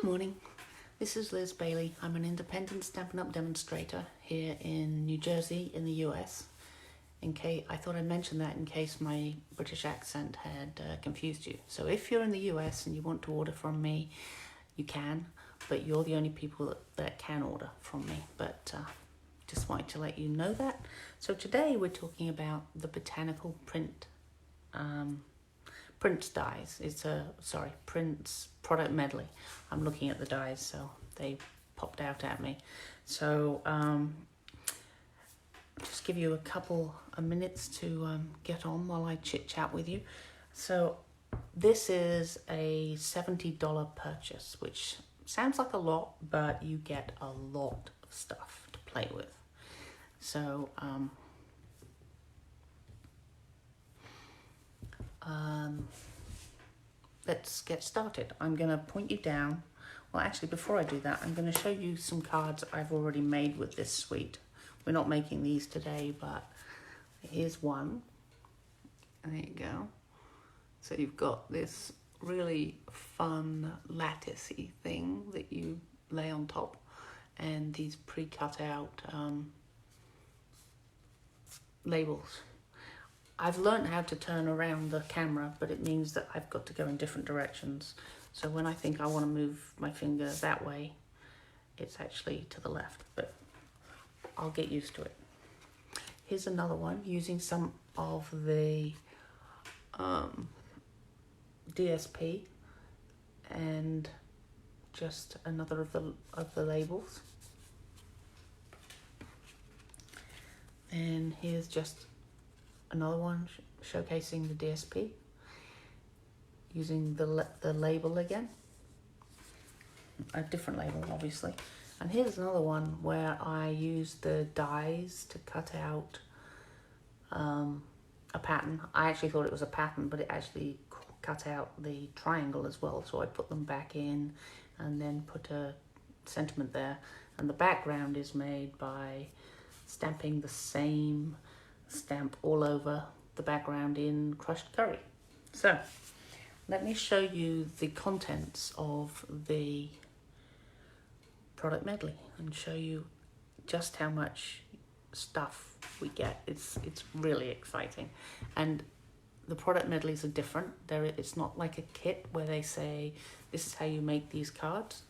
Good morning. This is Liz Bailey. I'm an independent Stampin' Up demonstrator here in New Jersey in the US. I thought I'd mention that in case my British accent had confused you. So if you're in the US and you want to order from me, you can, but you're the only people that can order from me. But just wanted to let you know that. So today we're talking about the Botanical Prints dies. It's Prints Product Medley. I'm looking at the dies, so they popped out at me. So just give you a couple of minutes to get on while I chit chat with you. So this is a $70 purchase, which sounds like a lot, but you get a lot of stuff to play with. So let's get started. I'm going to point you down. Well, actually, before I do that, I'm going to show you some cards I've already made with this suite. We're not making these today, but here's one. There you go. So you've got this really fun latticey thing that you lay on top, and these pre-cut out labels. I've learned how to turn around the camera, but it means that I've got to go in different directions. So when I think I want to move my finger that way, it's actually to the left, but I'll get used to it. Here's another one using some of the DSP and just another of the labels. And here's just another one showcasing the DSP using the label again, a different label obviously. And here's another one where I used the dies to cut out a pattern. I actually thought it was a pattern, but it actually cut out the triangle as well, so I put them back in and then put a sentiment there. And the background is made by stamping the same stamp all over the background in crushed curry. So let me show you the contents of the product medley and show you just how much stuff we get. It's really exciting, and the product medleys are different. It's not like a kit where they say this is how you make these cards.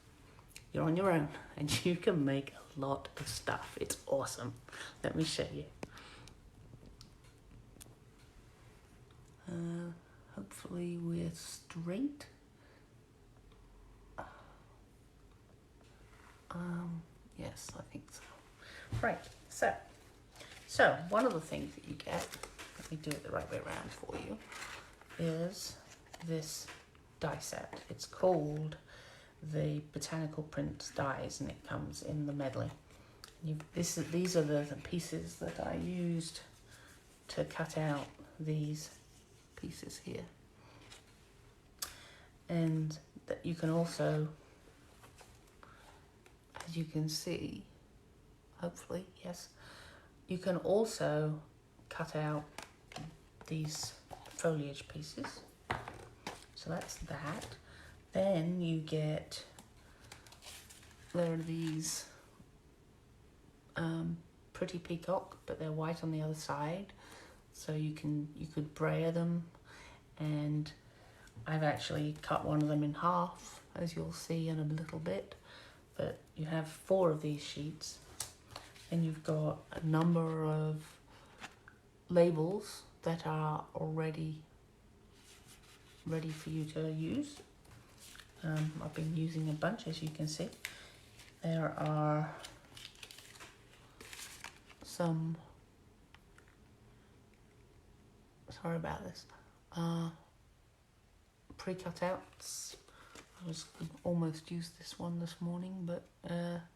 You're on your own and you can make a lot of stuff. It's awesome. Let me show you. Hopefully we're straight. Yes, I think so. Right, so one of the things that you get, let me do it the right way around for you, is this die set. It's called the Botanical Prints dies, and it comes in the medley. These are the pieces that I used to cut out these pieces here, and that you can also, as you can see, hopefully, yes, you can also cut out these foliage pieces. So that's that. Then you get, there are these pretty peacock, but they're white on the other side. So you could brayer them, and I've actually cut one of them in half, as you'll see in a little bit. But you have 4 of these sheets, and you've got a number of labels that are already ready for you to use. I've been using a bunch, as you can see. There are some, sorry about this, pre-cut outs. I was almost used this one this morning, but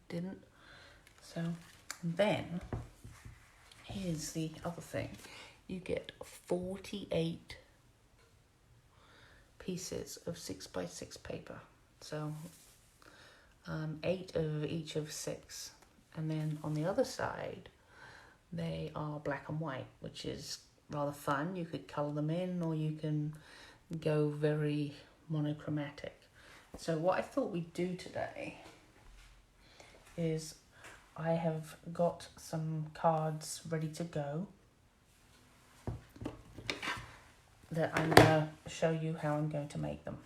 didn't. So then here's the other thing. You get 48 pieces of 6x6 paper. So 8 of each of 6. And then on the other side, they are black and white, which is rather fun. You could color them in, or you can go very monochromatic. So what I thought we'd do today is I have got some cards ready to go that I'm going to show you how I'm going to make them.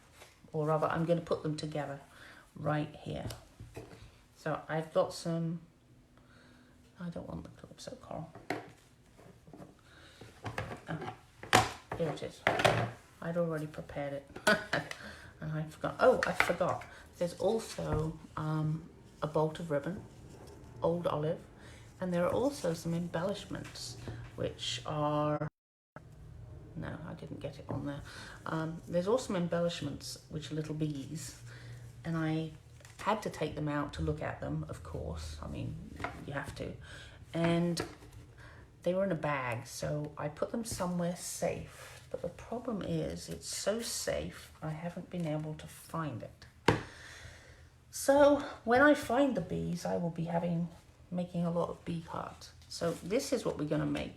Or rather, I'm going to put them together right here. So I've got some, I don't want the Calypso coral. Here it is. I'd already prepared it. And I forgot. Oh, I forgot. There's also a bolt of ribbon, old olive, and there are also some embellishments, which are, no, I didn't get it on there. There's also some embellishments, which are little bees, and I had to take them out to look at them, of course. I mean, you have to. And they were in a bag, so I put them somewhere safe. But the problem is, it's so safe, I haven't been able to find it. So when I find the bees, I will be making a lot of bee cards. So this is what we're going to make.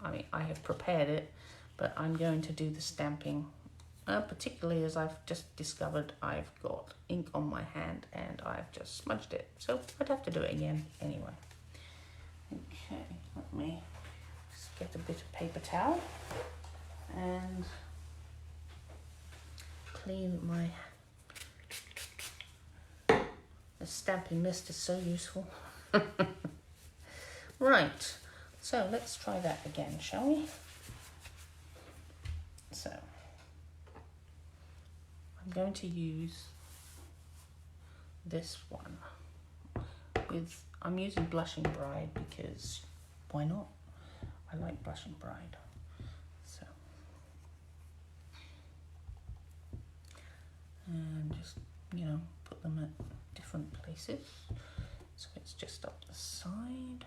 I mean, I have prepared it, but I'm going to do the stamping, particularly as I've just discovered I've got ink on my hand and I've just smudged it. So I'd have to do it again anyway. Okay, let me just get a bit of paper towel and clean my, the stamping mist is so useful. Right, so let's try that again, shall we? So I'm going to use this one with, I'm using Blushing Bride because why not? I like Blushing Bride. So, and just, you know, put them at different places. So it's just up the side,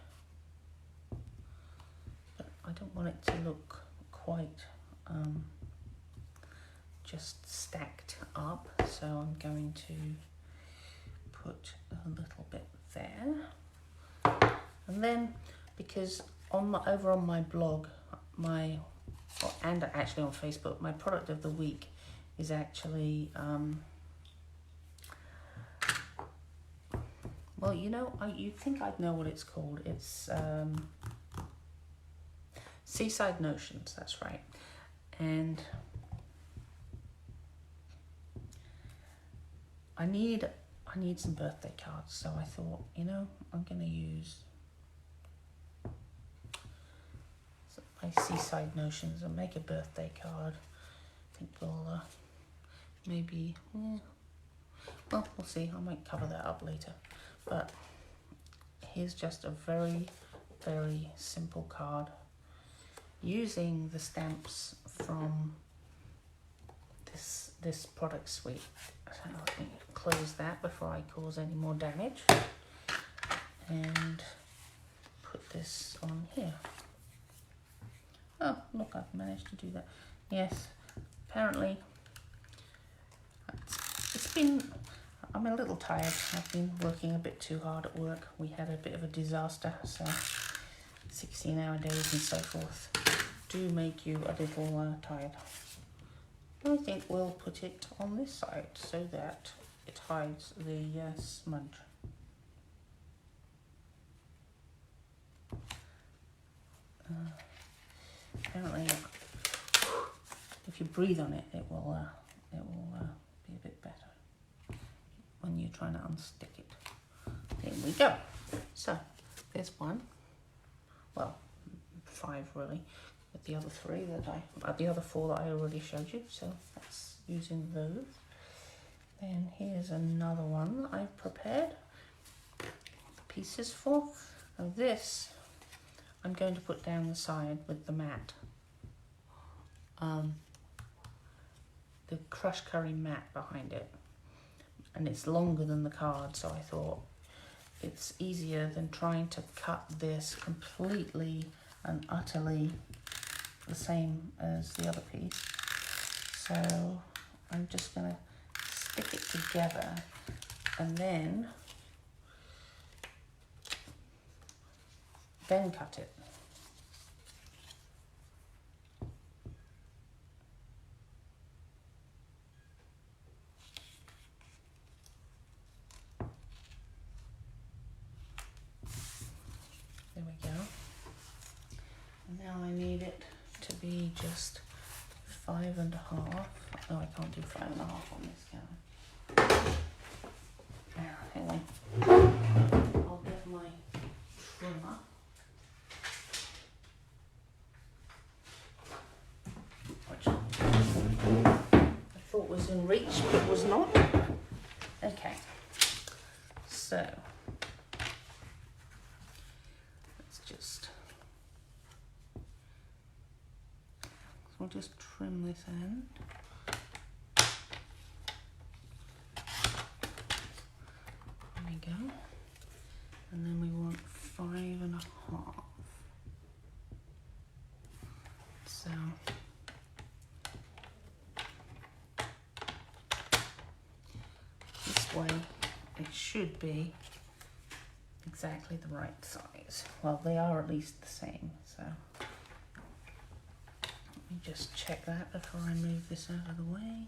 but I don't want it to look quite just stacked up, so I'm going to put a little bit there. And then, because over on my blog, and actually on Facebook, my product of the week is actually, well, you know, you'd think I'd know what it's called. It's Seaside Notions, that's right. And I need some birthday cards, so I thought, you know, I'm going to use my Seaside Notions and make a birthday card. I think we'll maybe, well, we'll see. I might cover that up later. But here's just a very, very simple card using the stamps from this product suite. So let me close that before I cause any more damage and put this on here. Oh, look, I've managed to do that. Yes, apparently I'm a little tired. I've been working a bit too hard at work. We had a bit of a disaster, so 16-hour days and so forth do make you a little tired. I think we'll put it on this side so that it hides the smudge. Apparently, if you breathe on it, it will be a bit better when you're trying to unstick it. There we go. So there's one. Well, 5 really. With the other 3 the other 4 that I already showed you. So that's using those. Then here's another one that I've prepared the pieces for. Now this I'm going to put down the side with the mat. The crushed curry mat behind it. And it's longer than the card, so I thought it's easier than trying to cut this completely and utterly the same as the other piece. So I'm just going to stick it together and then cut it. now I need it to be just 5.5. Oh, I can't do 5.5 on this, can I? Now, hang on. I'll get my trimmer. Which I thought was in reach, but was not. Okay. So, let's just, we'll just trim this end. There we go. And then we want 5.5. So, this way it should be exactly the right size. Well, they are at least the same, so let me just check that before I move this out of the way.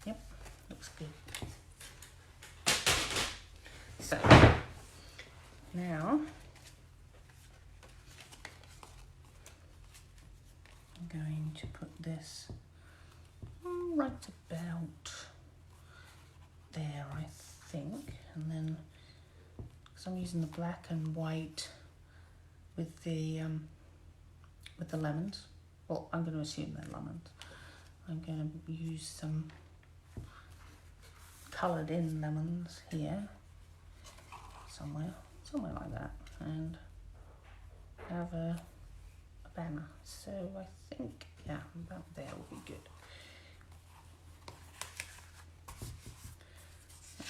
Yep, looks good. So, now I'm going to put this right about there, I think, and then because I'm using the black and white with the lemons. Well, I'm going to assume they're lemons. I'm going to use some coloured in lemons here, somewhere like that, and have a banner. So I think, yeah, about there will be good.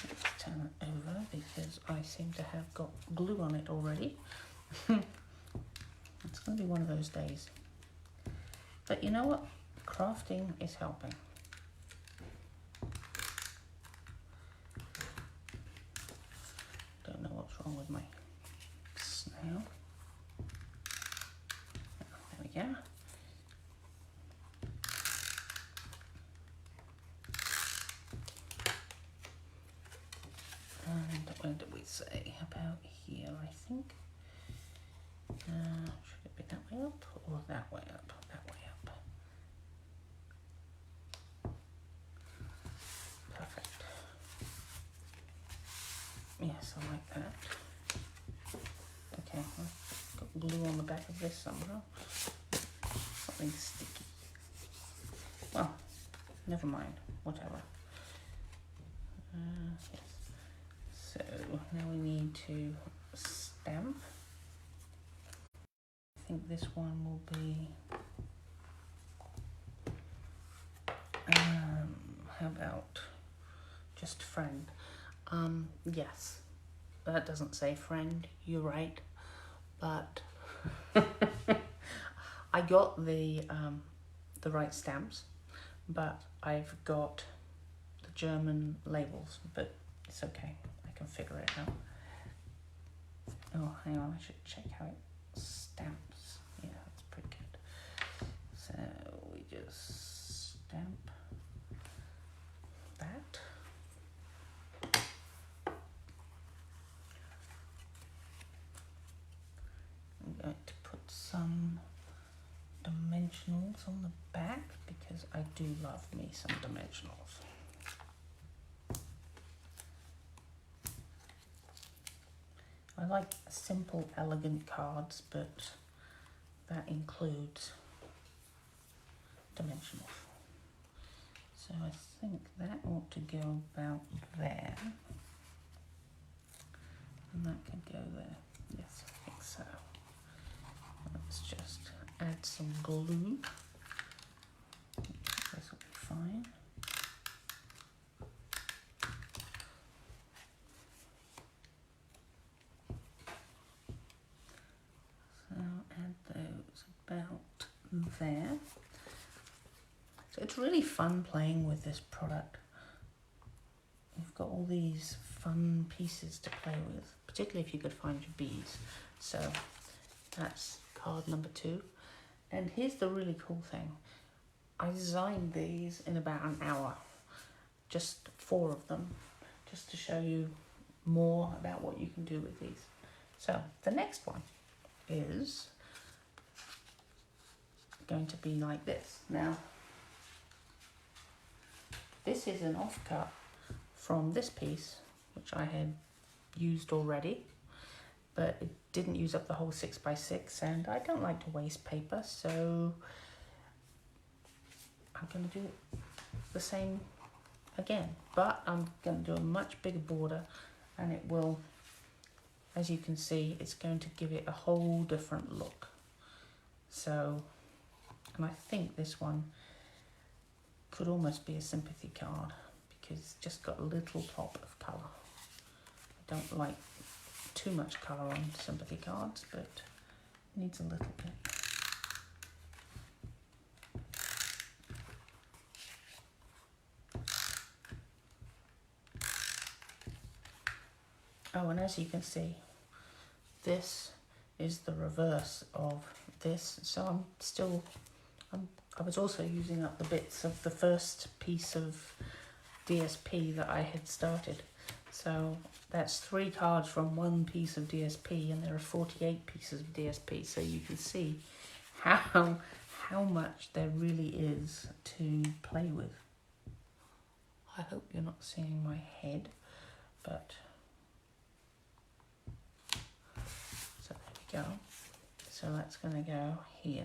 Let's turn it over because I seem to have got glue on it already. It's going to be one of those days. But you know what? Crafting is helping. Don't know what's wrong with my snail. There we go. And where did we say? About here, I think. Should it be that way up or that way up? That way up. Perfect. Yes, I like that. Okay, I've got glue on the back of this somehow. Something sticky. Well, never mind. Whatever. Yes. So now we need to stamp. I think this one will be, how about just friend? Yes, that doesn't say friend, you're right, but I got the right stamps, but I've got the German labels, but it's okay, I can figure it out. Oh, hang on, I should check how it stamps. Yeah, that's pretty good. So we just stamp that. I'm going to put some dimensionals on the back because I do love me some dimensionals. I like simple, elegant cards, but that includes dimensionals. So I think that ought to go about there. And that can go there. Yes, I think so. Let's just add some glue. This will be fine. So add those about there. So it's really fun playing with this product. You've got all these fun pieces to play with, particularly if you could find your beads. So that's card number 2. And here's the really cool thing. I designed these in about an hour, just 4 of them, just to show you more about what you can do with these. So the next one is going to be like this. Now, this is an offcut from this piece, which I had used already, but it didn't use up the whole 6x6, and I don't like to waste paper, so I'm going to do the same again, but I'm going to do a much bigger border, and it will, as you can see, it's going to give it a whole different look. So, and I think this one could almost be a sympathy card because it's just got a little pop of colour. I don't like too much colour on sympathy cards, but it needs a little bit. Oh, and as you can see, this is the reverse of this. So I was also using up the bits of the first piece of DSP that I had started. So that's 3 cards from one piece of DSP, and there are 48 pieces of DSP. So you can see how much there really is to play with. I hope you're not seeing my head, but so there we go. So that's going to go here.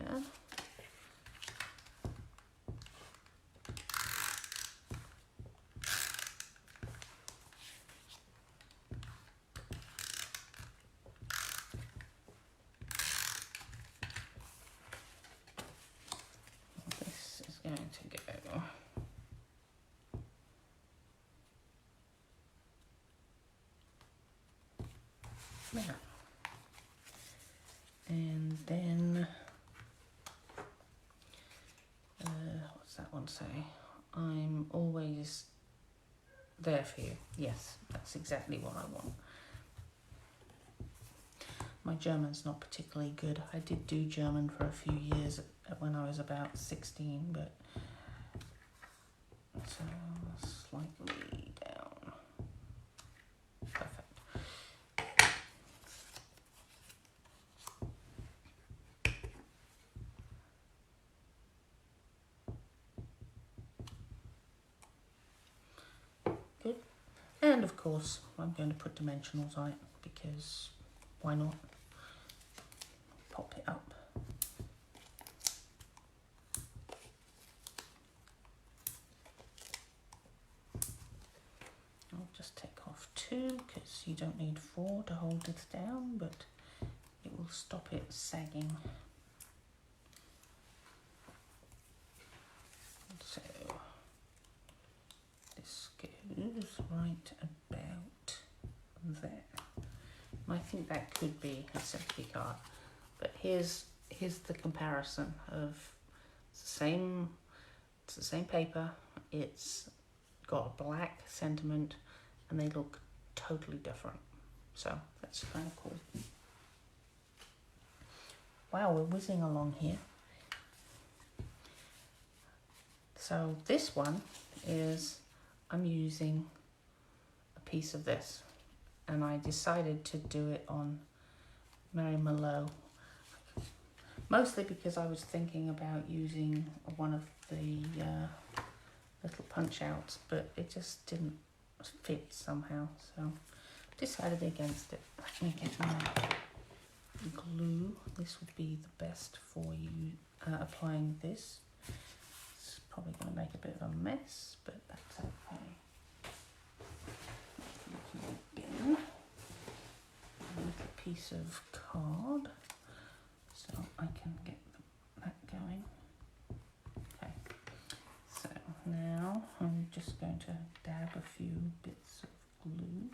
Going to go there, and then what's that one say? I'm always there for you. Yes, that's exactly what I want. My German's not particularly good. I did do German for a few years when I was about 16, but so slightly down. Perfect. Good. And of course, I'm going to put dimensionals on it because why not? Pop it up. I'll just take off 2 because you don't need 4 to hold this down, but it will stop it sagging. So this goes right about there. And I think that could be a sympathy card. But here's the comparison of it's the same paper. It's got a black sentiment, and they look totally different. So that's kind of cool. Wow, we're whizzing along here. So this one is I'm using a piece of this, and I decided to do it on Mary Mallow. Mostly because I was thinking about using one of the little punch outs, but it just didn't fit somehow, so decided against it. Let me get my glue. This would be the best for you applying this. It's probably going to make a bit of a mess, but that's okay. Again, a little piece of card. So I can get that going. Okay, so now I'm just going to dab a few bits of glue.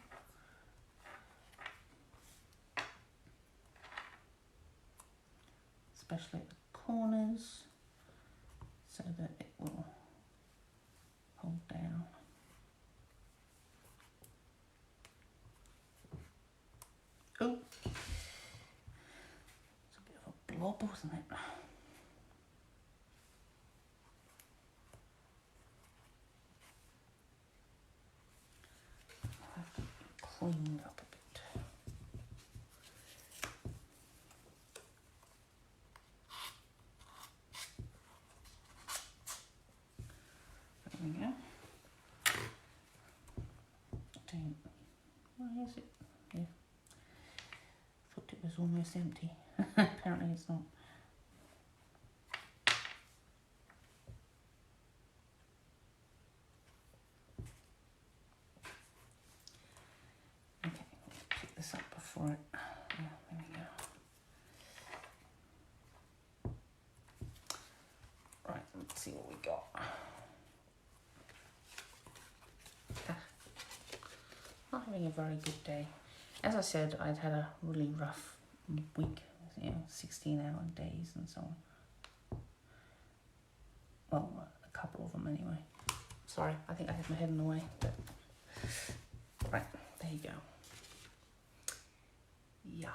Especially at the corners, so that it will hold down. Oh! Blob, wasn't it? I have to clean up a bit. is it? Yeah. Thought it was almost empty. Apparently it's not. Okay, let's pick this up before it. Yeah, there we go. Right, let's see what we got. Not having a very good day. As I said, I'd had a really rough week, 16-hour days and so on. Well, a couple of them anyway. Sorry, I think I had my head in the way, but right, there you go. Yeah.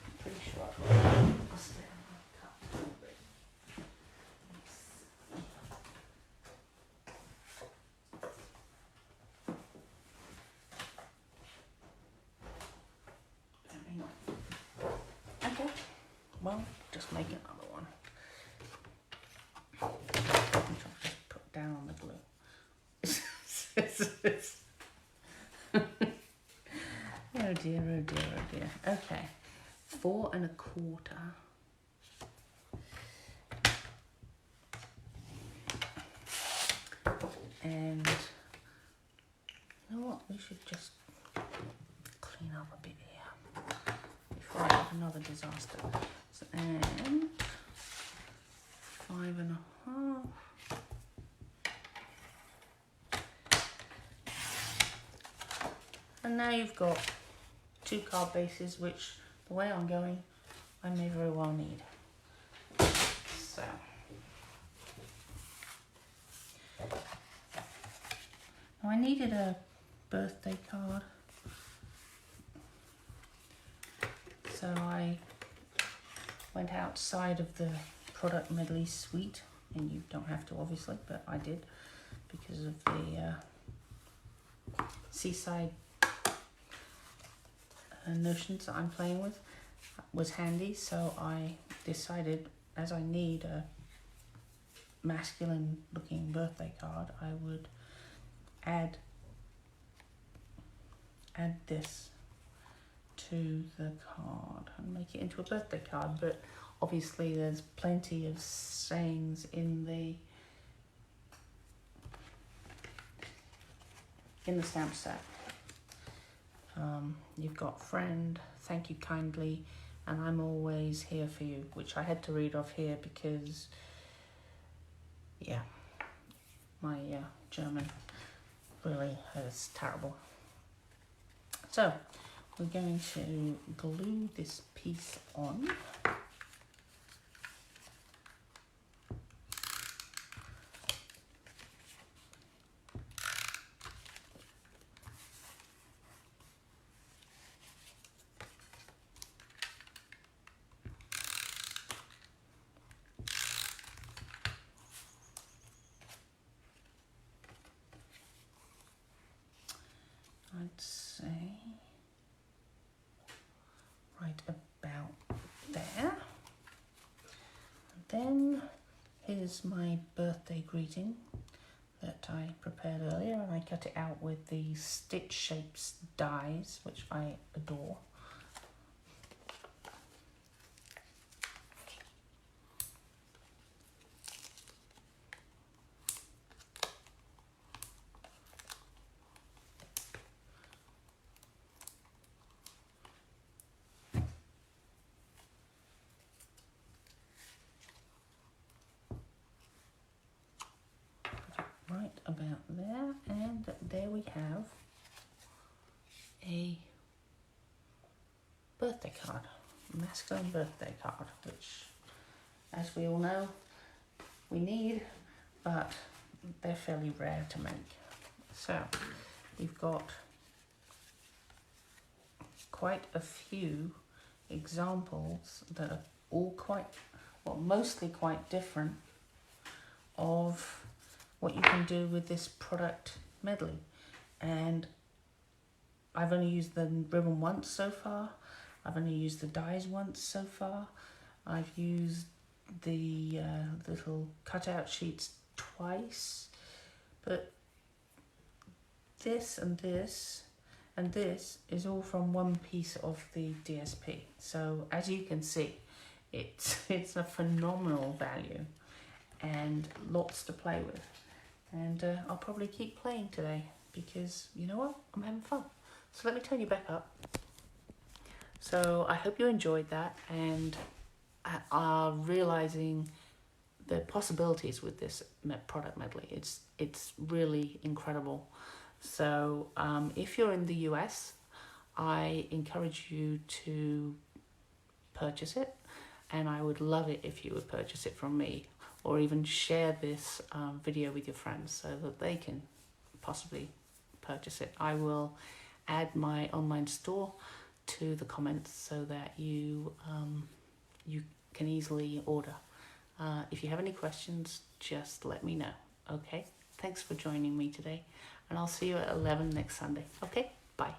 I'm pretty sure I've got a spare cup. Okay, well, just make another one. Which I'll just put down on the glue. Oh dear, oh dear, oh dear. Okay, 4 1/4. And you know what? We should just clean up a bit here before I have another disaster. So, and 5 1/2. And now you've got 2 card bases, which the way I'm going, I may very well need. So, now I needed a birthday card. So I went outside of the Product Medley suite, and you don't have to obviously, but I did because of the seaside notions that I'm playing with was handy. So I decided, as I need a masculine looking birthday card, I would add this to the card and make it into a birthday card. But obviously there's plenty of sayings in the stamp set. You've got friend, thank you kindly, and I'm always here for you, which I had to read off here because, yeah, my German really is terrible. So we're going to glue this piece on. I'd say right about there. And then here's my birthday greeting that I prepared earlier, and I cut it out with the Stitch Shapes dies, which I adore. Right about there, and there we have a birthday card, masculine birthday card, which, as we all know, we need, but they're fairly rare to make. So we've got quite a few examples that are all quite, well, mostly quite different of what you can do with this product medley. And I've only used the ribbon once so far. I've only used the dies once so far. I've used the little cutout sheets twice. But this and this and this is all from one piece of the DSP. So as you can see, it's a phenomenal value and lots to play with. And I'll probably keep playing today because you know what? I'm having fun. So let me turn you back up. So I hope you enjoyed that and are realizing the possibilities with this product medley. It's really incredible. So if you're in the US, I encourage you to purchase it, and I would love it if you would purchase it from me, or even share this video with your friends so that they can possibly purchase it. I will add my online store to the comments so that you can easily order. If you have any questions, just let me know. Okay, thanks for joining me today, and I'll see you at 11 next Sunday. Okay, bye.